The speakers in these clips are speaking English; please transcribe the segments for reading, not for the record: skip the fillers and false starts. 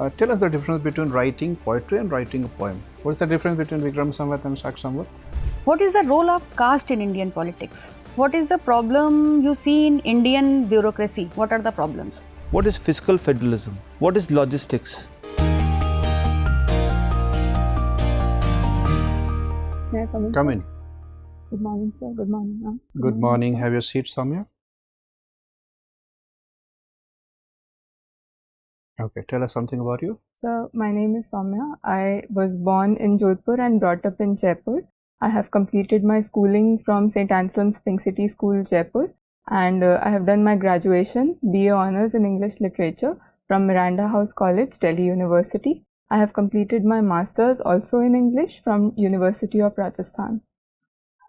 Tell us the difference between writing poetry and writing a poem. What is the difference between Vikram Samvat and Shak Samvat? What is the role of caste in Indian politics? What is the problem you see in Indian bureaucracy? What are the problems? What is fiscal federalism? What is logistics? May I come in? Come in. Good morning, sir. Good morning, ma'am. Good morning. Have your seat, Soumya. Okay, tell us something about you. So, my name is Soumya. I was born in Jodhpur and brought up in Jaipur. I have completed my schooling from St. Anselm's Pink City School, Jaipur, and I have done my graduation, BA Honours in English Literature from Miranda House College, Delhi University. I have completed my Masters also in English from University of Rajasthan.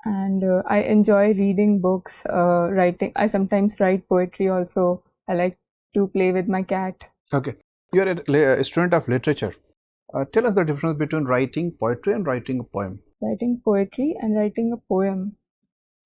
And I enjoy reading books, writing. I sometimes write poetry also. I like to play with my cat. Okay, you are a student of literature. Tell us the difference between writing poetry and writing a poem. Writing poetry and writing a poem.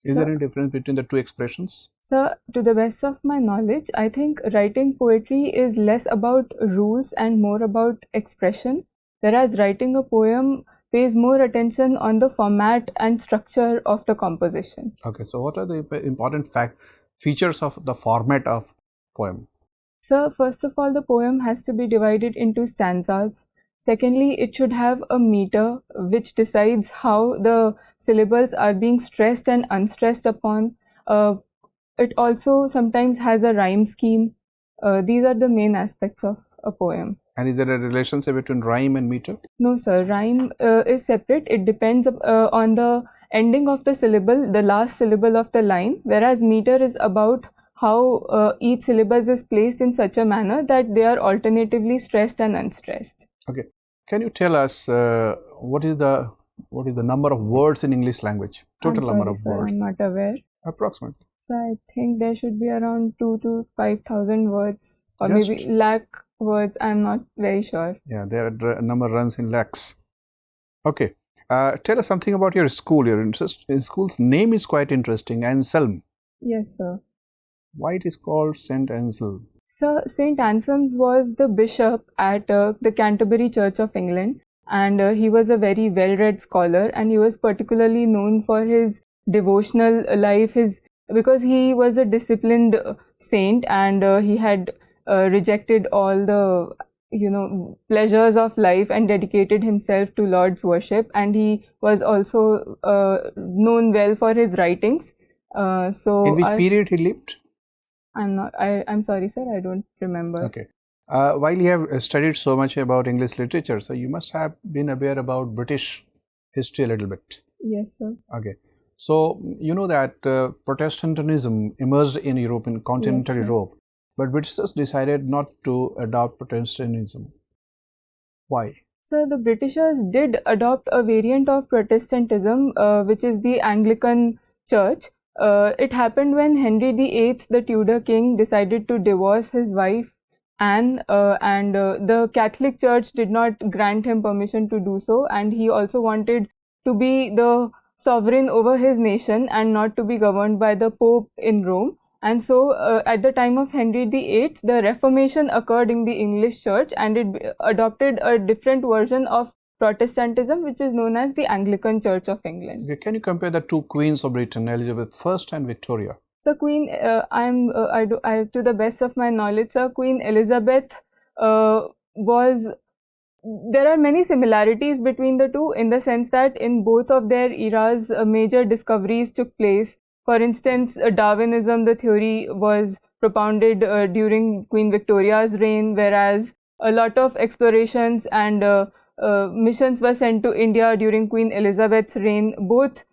Is there any difference between the two expressions? So, to the best of my knowledge, I think writing poetry is less about rules and more about expression, whereas writing a poem pays more attention on the format and structure of the composition. Okay, so what are the important features of the format of poem? So, first of all, the poem has to be divided into stanzas. Secondly, it should have a meter which decides how the syllables are being stressed and unstressed upon. It also sometimes has a rhyme scheme. These are the main aspects of a poem. And is there a relationship between rhyme and meter? No, sir. Rhyme is separate. It depends on the ending of the syllable, the last syllable of the line, whereas meter is about how each syllable is placed in such a manner that they are alternatively stressed and unstressed. Okay, can you tell us what is the number of words in English language? Total number of words. I'm not aware. Approximately. So I think there should be around 2,000 to 5,000 words, or Just maybe lakh words. I'm not very sure. Yeah, their number runs in lakhs. Okay, tell us something about your school. Your interest in school's name is quite interesting. Anselm. Yes, sir. Why it is called St. Anselm? So St. Anselm's was the bishop at the Canterbury Church of England, and he was a very well-read scholar, and he was particularly known for his devotional life, because he was a disciplined saint, and he had rejected all the pleasures of life and dedicated himself to Lord's worship, and he was also known well for his writings. In which period he lived? I'm sorry, sir, I don't remember. Okay. While you have studied so much about English literature, so you must have been aware about British history a little bit. Yes, sir. Okay. So, you know that Protestantism emerged in Europe, in continental Europe, but Britishers decided not to adopt Protestantism. Why? So, the Britishers did adopt a variant of Protestantism, which is the Anglican Church. It happened when Henry VIII, the Tudor king, decided to divorce his wife Anne, and the Catholic Church did not grant him permission to do so, and he also wanted to be the sovereign over his nation and not to be governed by the Pope in Rome. And so at the time of Henry VIII, the Reformation occurred in the English Church, and it adopted a different version of Protestantism, which is known as the Anglican Church of England. Okay. Can you compare the two queens of Britain, Elizabeth I and Victoria? So Queen, to the best of my knowledge, sir, Queen Elizabeth there are many similarities between the two, in the sense that in both of their eras, major discoveries took place. For instance, Darwinism, the theory, was propounded during Queen Victoria's reign, whereas a lot of explorations and missions were sent to India during Queen Elizabeth's reign. Both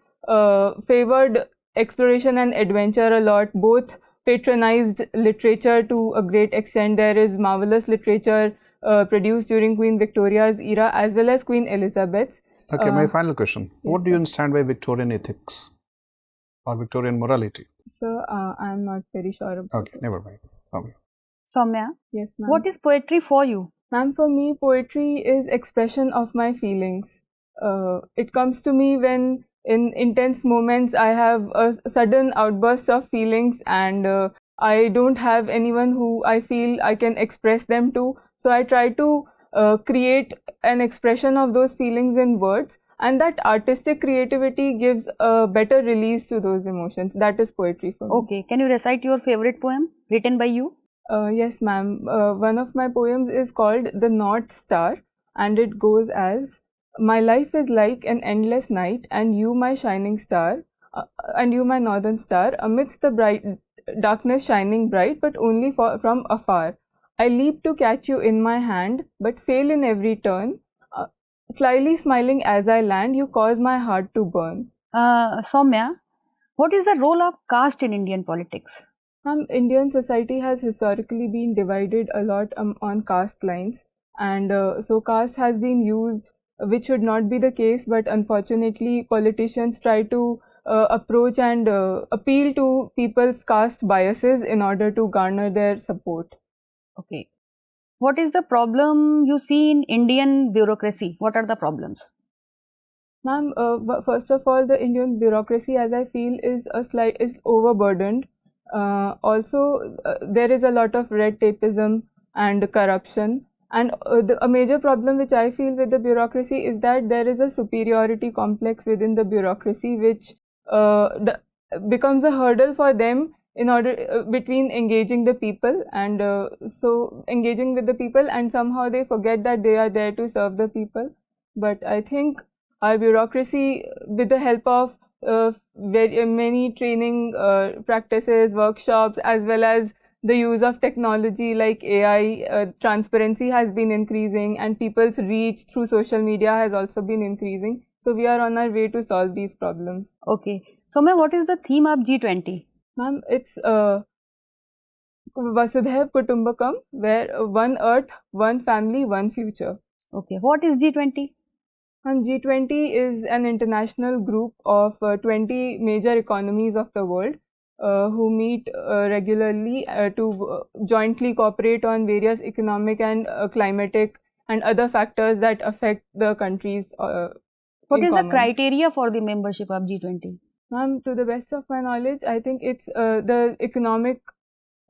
favored exploration and adventure a lot, both patronized literature to a great extent. There is marvelous literature produced during Queen Victoria's era as well as Queen Elizabeth's. Okay, my final question. Yes, what do you understand by Victorian ethics or Victorian morality? So, I'm not very sure about Okay, never mind. Soumya. Soumya, Yes, ma'am. what is poetry for you? Ma'am, for me, poetry is expression of my feelings. It comes to me when in intense moments I have a sudden outburst of feelings, and I don't have anyone who I feel I can express them to. So I try to create an expression of those feelings in words, and that artistic creativity gives a better release to those emotions. That is poetry for me. Okay, can you recite your favorite poem written by you? Yes, ma'am. One of my poems is called The North Star, and it goes as: My life is like an endless night, and you my shining star, and you my northern star, amidst the bright darkness shining bright, but only from afar. I leap to catch you in my hand, but fail in every turn. Slyly smiling as I land, you cause my heart to burn. Soumya, what is the role of caste in Indian politics? Indian society has historically been divided a lot on caste lines, and so caste has been used, which should not be the case, but unfortunately politicians try to approach and appeal to people's caste biases in order to garner their support. Okay. What is the problem you see in Indian bureaucracy? What are the problems? Ma'am, first of all, the Indian bureaucracy, as I feel, is overburdened. Also, there is a lot of red tapeism and corruption. And a major problem which I feel with the bureaucracy is that there is a superiority complex within the bureaucracy, which becomes a hurdle for them in order between engaging the people, and so engaging with the people, and somehow they forget that they are there to serve the people. But I think our bureaucracy, with the help of very many training practices, workshops, as well as the use of technology like AI, transparency has been increasing, and people's reach through social media has also been increasing. So we are on our way to solve these problems. Okay. So, ma'am, what is the theme of G20? Ma'am, it's Vasudhaiv Kutumbakam, where one earth, one family, one future. Okay. What is G20? And G20 is an international group of 20 major economies of the world who meet regularly to jointly cooperate on various economic and climatic and other factors that affect the countries. What is the criteria for the membership of G20? Ma'am, to the best of my knowledge, I think it's the economic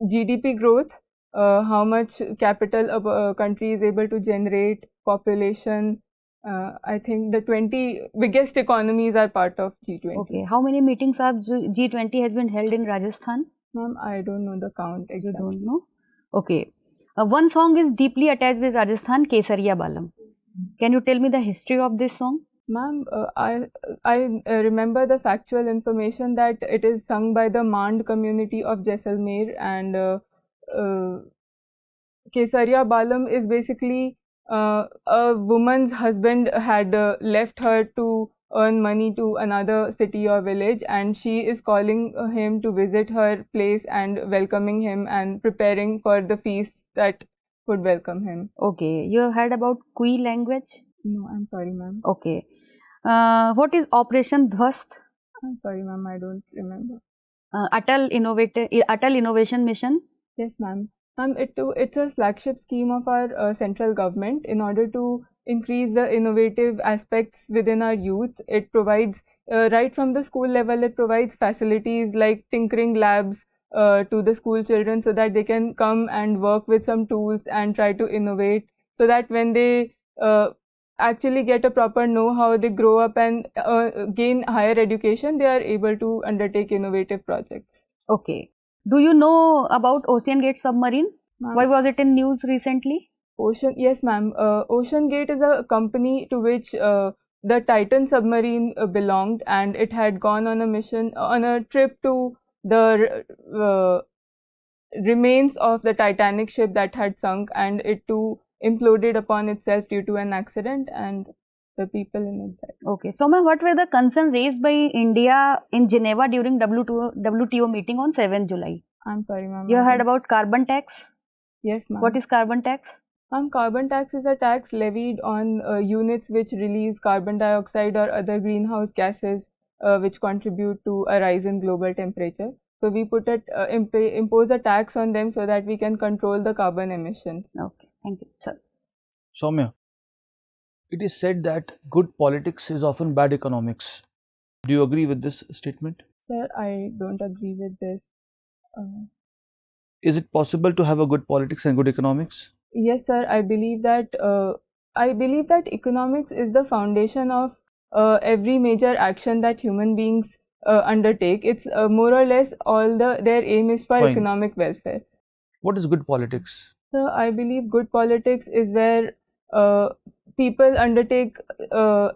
GDP growth, how much capital a country is able to generate, population. I think the 20 biggest economies are part of G20. Okay. How many meetings of G20 has been held in Rajasthan? Ma'am, I don't know the count exactly. You don't know? Okay. One song is deeply attached with Rajasthan, 𝐾𝐶𝐴 𝐵𝐴LAM. Can you tell me the history of this song? Ma'am, I remember the factual information that it is sung by the Mand community of Jaisalmer, and 𝐾𝐶𝐴 𝐵𝐴LAM is basically a woman's husband had left her to earn money to another city or village, and she is calling him to visit her place and welcoming him and preparing for the feasts that would welcome him. Okay. You have heard about 𝐸 language? No, I'm sorry, ma'am. Okay. What is Operation Dhwast? I'm sorry, ma'am, I don't remember. Atal Innovation Mission? Yes, ma'am. Ma'am, it's a flagship scheme of our central government in order to increase the innovative aspects within our youth. It provides, right from the school level, it provides facilities like tinkering labs to the school children, so that they can come and work with some tools and try to innovate, so that when they actually get a proper know-how, they grow up and gain higher education, they are able to undertake innovative projects. Okay. Do you know about OceanGate submarine? Why was it in news recently? Yes, ma'am. OceanGate is a company to which the Titan submarine belonged, and it had gone on a mission, on a trip to the remains of the Titanic ship that had sunk, and it too imploded upon itself due to an accident, and the people in it died. Okay. So, ma'am, what were the concerns raised by India in Geneva during WTO meeting on 7th July? I'm sorry, ma'am. You heard about carbon tax? Yes, ma'am. What is carbon tax? Ma'am, carbon tax is a tax levied on units which release carbon dioxide or other greenhouse gases which contribute to a rise in global temperature. So we impose a tax on them so that we can control the carbon emissions. Okay, thank you, sir. Soumya, it is said that good politics is often bad economics. Do you agree with this statement? Sir, I don't agree with this. Is it possible to have a good politics and good economics? Yes, sir. I believe that economics is the foundation of every major action that human beings undertake. It's more or less their aim is for Fine. economic welfare. What is good politics? So I believe good politics is where people undertake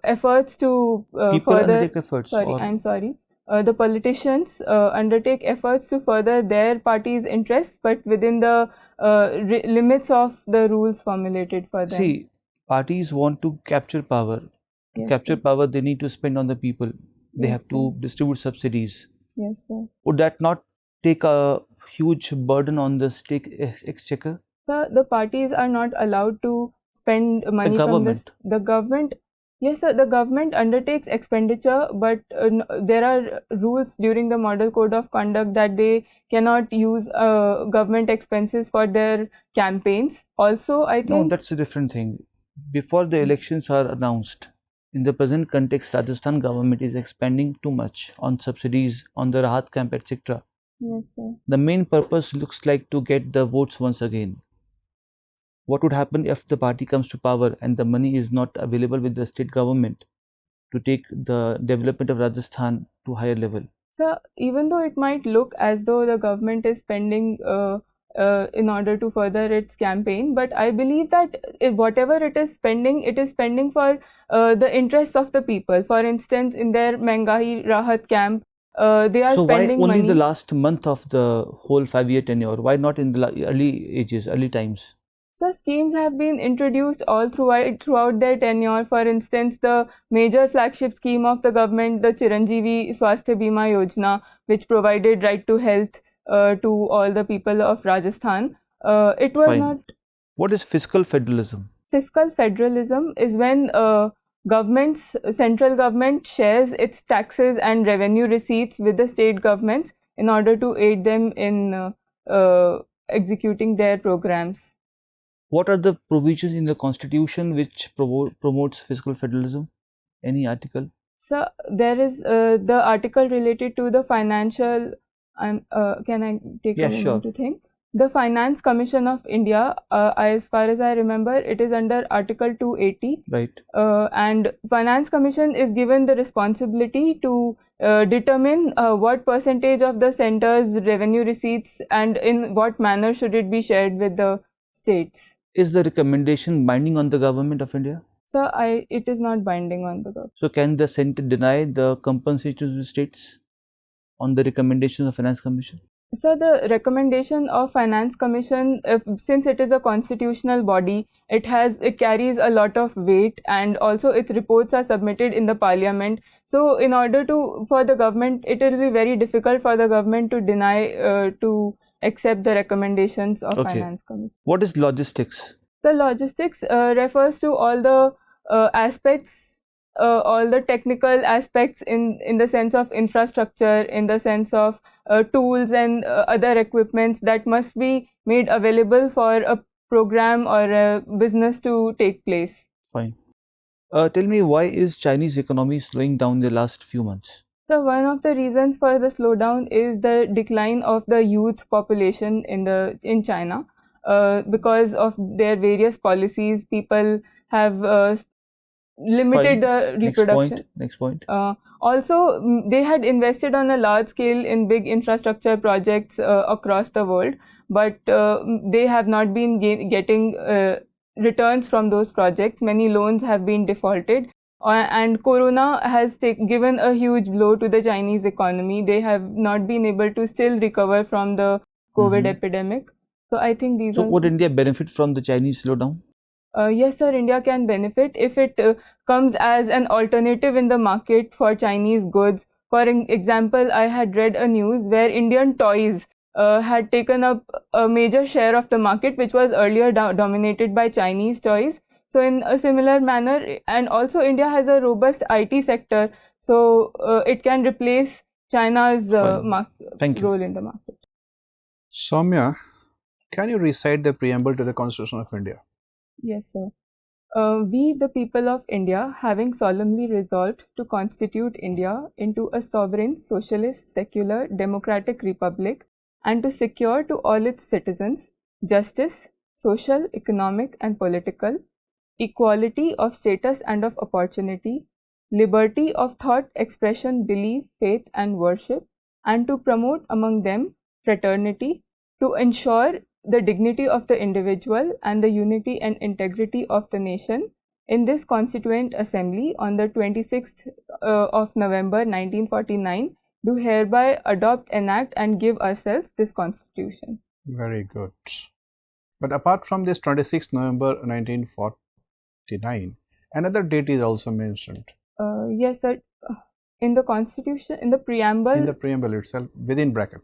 efforts to People further. undertake efforts. Sorry, or I'm sorry. The politicians undertake efforts to further their party's interests, but within the limits of the rules formulated for them. see, parties want to capture power. To Yes, capture sir. power, they need to spend on the people. They Yes, have to distribute subsidies. Yes, sir. Would that not take a huge burden on the state exchequer? The parties are not allowed to spend money from this. government. The government, yes, sir. The government undertakes expenditure, but there are rules during the Model Code of Conduct that they cannot use government expenses for their campaigns. Also, I think No, that's a different thing. Before the elections are announced, in the present context, Rajasthan government is expending too much on subsidies, on the Rahat camp, etc. yes, sir. The main purpose looks like to get the votes once again. What would happen if the party comes to power and the money is not available with the state government to take the development of Rajasthan to higher level? So even though it might look as though the government is spending in order to further its campaign, but I believe that whatever it is spending for the interests of the people. For instance, in their Mengahi Rahat camp, they are So why spending only money. the last month of the whole 5-year tenure? Why not in the early times? So schemes have been introduced all throughout their tenure. For instance, the major flagship scheme of the government, the �Chiranjeevi स्वास्थ्य बीमा योजना, which provided right to health to all the people of Rajasthan. It was Fine. not. What is fiscal federalism? Fiscal federalism is when central government shares its taxes and revenue receipts with the state governments in order to aid them in executing their programs. What are the provisions in the constitution which promotes fiscal federalism? Any article? So there is the article related to the financial. Can I take Yeah, a moment sure. to think? The Finance Commission of India, as far as I remember, it is under Article 280. Right. And Finance Commission is given the responsibility to determine what percentage of the centre's revenue receipts and in what manner should it be shared with the states. Is the recommendation binding on the government of India? So it is not binding on the government. So can the centre deny the compensation to the states on the recommendations of Finance Commission? So the recommendation of Finance Commission, since it is a constitutional body, it carries a lot of weight, and also its reports are submitted in the parliament. So in order for the government, it will be very difficult for the government to deny to accept the recommendations of Finance Commission. What is logistics? The logistics refers to all the aspects, all the technical aspects in the sense of infrastructure, in the sense of tools and other equipments that must be made available for a program or a business to take place. Fine. Tell me, why is Chinese economy slowing down the last few months? So one of the reasons for the slowdown is the decline of the youth population in China. Because of their various policies, people have limited the reproduction. Next point. Also, they had invested on a large scale in big infrastructure projects across the world, but they have not been getting returns from those projects. Many loans have been defaulted. And Corona has given a huge blow to the Chinese economy. They have not been able to still recover from the COVID epidemic. So I think these. So would India benefit from the Chinese slowdown? Yes, sir. India can benefit if it comes as an alternative in the market for Chinese goods. For example, I had read a news where Indian toys had taken up a major share of the market, which was earlier dominated by Chinese toys. So in a similar manner, and also India has a robust IT sector, so it can replace China's role in the market. Soumya, can you recite the preamble to the Constitution of India? Yes, sir. We, the people of India, having solemnly resolved to constitute India into a sovereign, socialist, secular, democratic republic, and to secure to all its citizens justice, social, economic and political, equality of status and of opportunity, liberty of thought, expression, belief, faith and worship, and to promote among them fraternity, to ensure the dignity of the individual and the unity and integrity of the nation. In this Constituent Assembly on the 26th of November 1949, do hereby adopt, enact and give ourselves this Constitution. Very good. But apart from this 26th November 1949, another date is also mentioned. Yes, sir. In the Constitution, in the preamble. In the preamble itself, within bracket.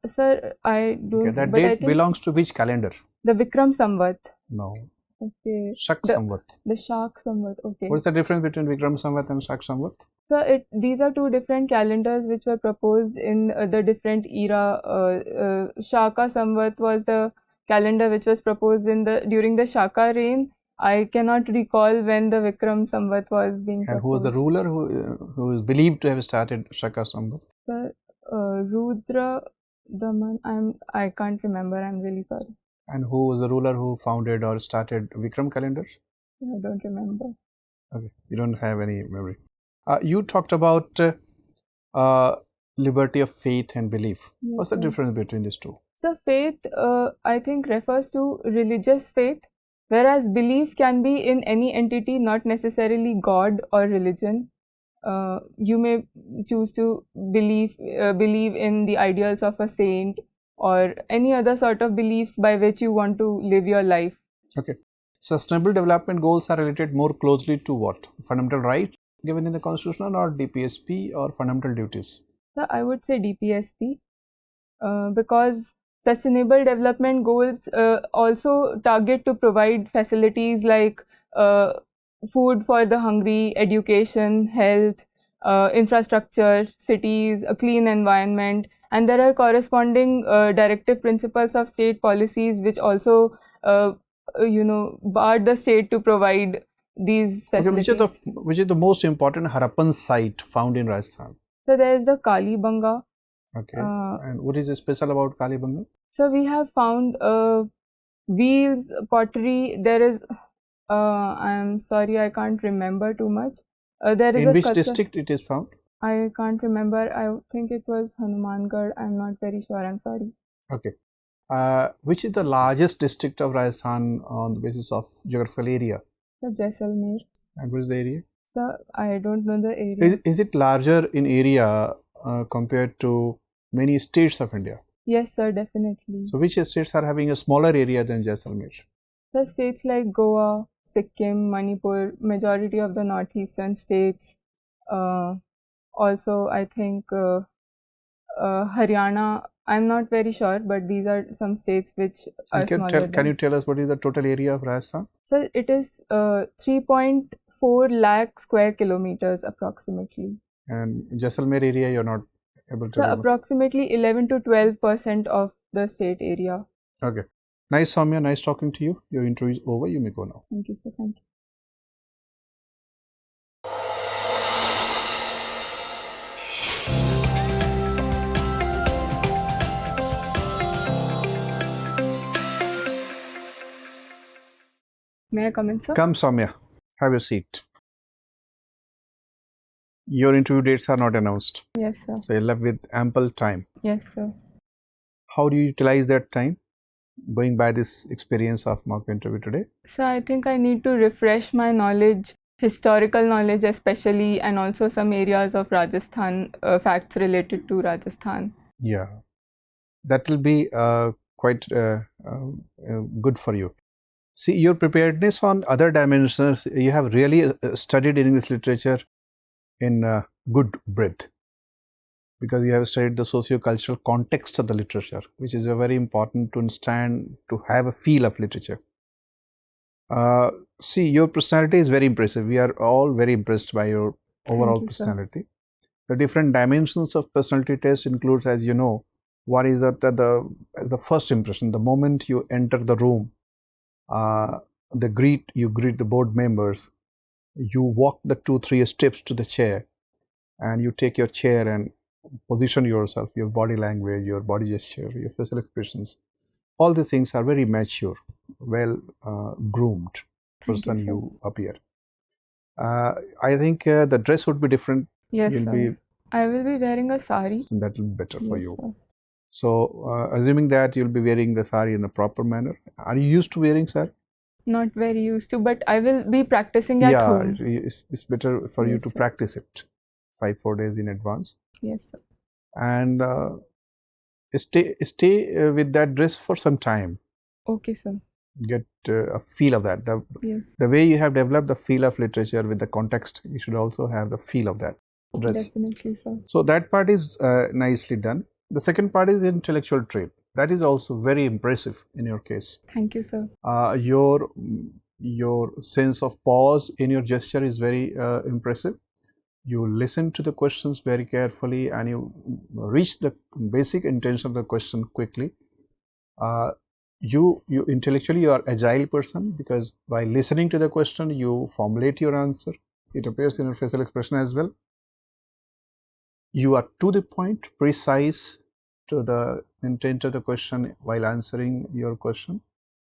Sir, I don't. Okay, that date belongs to which calendar? The Vikram Samvat. No. Okay. Shak Samvat. The Shak Samvat. Okay. What is the difference between Vikram Samvat and Shak Samvat? So these are two different calendars which were proposed in the different era. Shaka Samvat was the calendar which was proposed during the Shaka reign. I cannot recall when the Vikram Samvat was being proposed. And who was the ruler who is believed to have started Shaka Samvat? Sir, Rudra Daman. I can't remember. I'm really sorry. And who was the ruler who founded or started Vikram calendar? I don't remember. Okay, you don't have any memory. You talked about liberty of faith and belief. Yes, What's the difference between these two? So faith, I think, refers to religious faith, whereas belief can be in any entity, not necessarily God or religion. You may choose to believe in the ideals of a saint or any other sort of beliefs by which you want to live your life. Okay. Sustainable development goals are related more closely to what? Fundamental right given in the constitution or DPSP or fundamental duties? So I would say DPSP because sustainable development goals also target to provide facilities like food for the hungry, education, health, infrastructure, cities, a clean environment, and there are corresponding directive principles of state policies which also bar the state to provide these facilities. Okay, which is the most important Harappan site found in Rajasthan? So there is the Kalibanga. Okay. And what is special about Kalibanga? So we have found wheels, pottery. There is, I'm sorry, I can't remember too much. There is in a which sculpture. District it is found? I can't remember. I think it was Hanumangarh. I'm not very sure. I'm sorry. Okay. Which is the largest district of Rajasthan on the basis of geographical area? The Jaisalmer. And what is the area? So I don't know the area. Is it larger in area compared to many states of India? Yes, sir, definitely. So which states are having a smaller area than Jaisalmer? The states like Goa, Sikkim, Manipur, majority of the northeastern states. Also, I think Haryana. I'm not very sure, but these are some states which are smaller. Can you tell us what is the total area of Rajasthan? So it is 3.4 lakh square kilometers approximately. And Jaisalmer area you're not able to So approximately 11 to 12% of the state area. Okay. Nice, Soumya. Nice talking to you. Your interview is over. You may go now. Thank you, sir. Thank you. May I come in, sir? Come, Soumya. Have your seat. Your interview dates are not announced. Yes, sir. So you're left with ample time. Yes, sir. How do you utilize that time? Going by this experience of mock interview today? So I think I need to refresh my knowledge, historical knowledge especially, and also some areas of Rajasthan, facts related to Rajasthan. Yeah. That will be quite good for you. See, your preparedness on other dimensions, you have really studied English literature in good breadth, because you have studied the socio-cultural context of the literature, which is very important to understand, to have a feel of literature. See, your personality is very impressive. We are all very impressed by your overall personality. Sir. The different dimensions of personality test includes, as you know, what is the first impression, the moment you enter the room. You greet the board members, you walk the 2-3 steps to the chair, and you take your chair and position yourself, your body language, your body gesture, your facial expressions. All the things are very mature. well groomed person sir. you appear. I think the dress would be different. Yes, You'll sir. be, I will be wearing a sari. that will be better for Yes, you. sir. So, assuming that you'll be wearing the sari in a proper manner, are you used to wearing sari? Not very used to, but I will be practicing at home. It's better for you Yes, to sir. practice it 5-4 days in advance, Yes, sir. and stay with that dress for some time. Okay, sir. Get a feel of that. Yes. The way you have developed the feel of literature with the context, you should also have the feel of that dress. Definitely, sir. So that part is nicely done. The second part is intellectual trait. That is also very impressive in your case. Thank you, sir. Your sense of pause in your gesture is very impressive. You listen to the questions very carefully and you reach the basic intention of the question quickly. You intellectually you are agile person, because by listening to the question you formulate your answer. It appears in your facial expression as well. You are to the point, precise to the intent of the question while answering your question.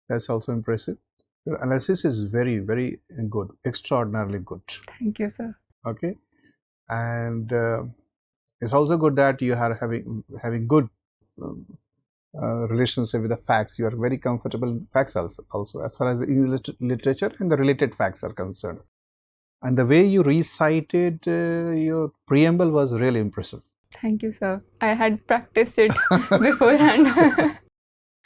That's also impressive. Your analysis is very, very good, extraordinarily good. Thank you, sir. Okay, and it's also good that you are having good relationship with the facts. You are very comfortable in facts also as far as the English literature and the related facts are concerned. And the way you recited your preamble was really impressive. Thank you, sir. I had practiced it beforehand.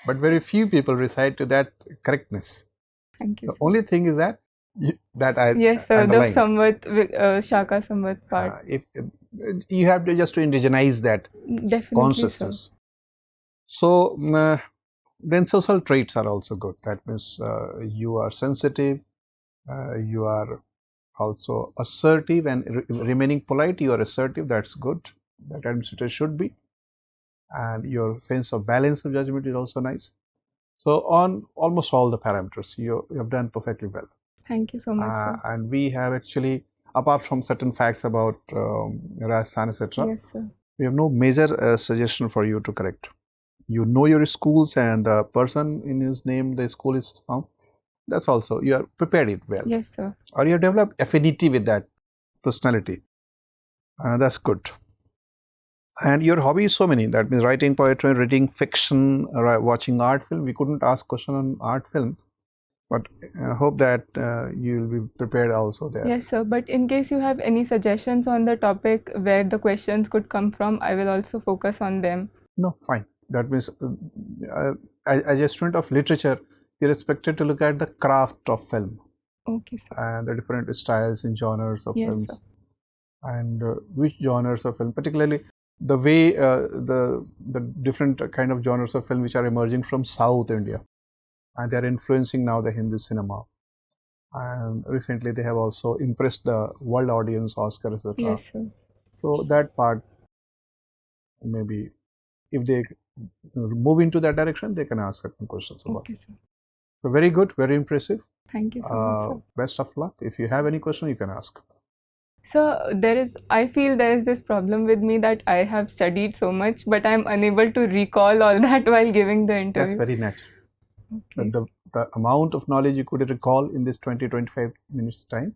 But very few people recite to that correctness. Thank you, The sir. only thing is that Yes, sir. The underline. Samvat, Shaka Samvat part. If you have to just to indigenize that Definitely, consciousness. So then social traits are also good. That means you are sensitive, you are also assertive, and remaining polite. You are assertive. That's good. That administrator should be. And your sense of balance of judgment is also nice. So on almost all the parameters, you have done perfectly well. Thank you so much, sir. And we have actually, apart from certain facts about RAS, etc., Yes, sir. we have no major suggestion for you to correct. You know your schools and the person in whose name the school is found. That's also, you are prepared it well. Yes, sir. Or you have developed affinity with that personality. That's good. And your hobby is so many. That means writing poetry, reading fiction, watching art film. We couldn't ask question on art films, but I hope that you will be prepared also there. Yes, sir. But in case you have any suggestions on the topic where the questions could come from, I will also focus on them. No, fine. That means as a student of literature, you're expected to look at the craft of film. Okay, sir. And the different styles and genres of Yes, films. sir. And which genres of film, particularly the way the different kind of genres of film which are emerging from South India, and they are influencing now the Hindi cinema. And recently they have also impressed the world audience, Oscar, etc. Yes, sir. So that part, maybe if they move into that direction, they can ask certain questions about. Okay, sir. So very good, very impressive. Thank you so much, sir. Best of luck. If you have any question, you can ask. So I feel there is this problem with me that I have studied so much, but I'm unable to recall all that while giving the interview. That's very natural. Okay. The amount of knowledge you could recall in this 20-25 minutes time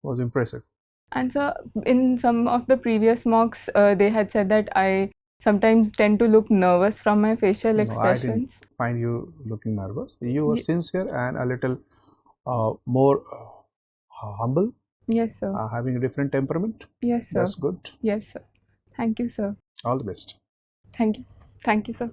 was impressive. And so in some of the previous mocks, they had said that I sometimes tend to look nervous from my facial expressions. No, I didn't find you looking nervous. You were sincere and a little more humble. Yes, sir. Having a different temperament. Yes, sir. That's good. Yes, sir. Thank you, sir. All the best. Thank you. Thank you, sir.